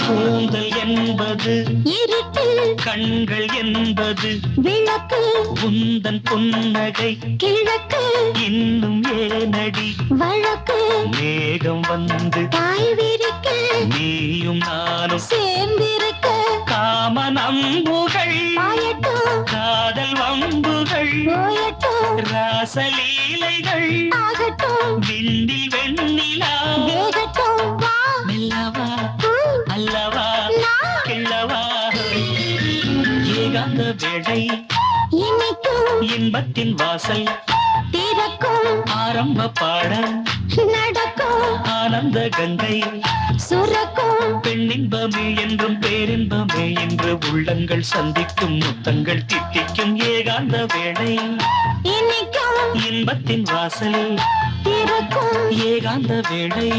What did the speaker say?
கூந்தல் என்பது இருட்டு, கண்கள் என்பது விளக்கு, உந்தன் புன்னகை கிழக்கு, இன்னும் ஏனடி வழக்கு, மேகம் வந்து தாய் விரிக்க, நீயும் நானும் சேர்ந்திருக்க, காமன் அம்புகள் பாயட்டும், காதல் வம்புகள் போயட்டும், ராசலீலைகள் ஆகட்டும், விண்ணில் வெண்ணிலா வேகட்டும், வா, மெல்லவா அல்லவா நான் கிள்ளவா ஏகாந்த வேளை இனிக்கும், இன்பத்தின் வாசல் திறக்கும், ஆரம்ப பாடம் நடக்கும், ஆனந்த கங்கை சுரக்கும், பெண்ணின்பமே என்றும் பேரின்பமே என்று உள்ளங்கள் சந்திக்கும் முத்தங்கள் தித்திக்கும் ஏகாந்த வேளை இனிக்கும், இன்பத்தின் வாசல் திறக்கும். ஏகாந்த வேளை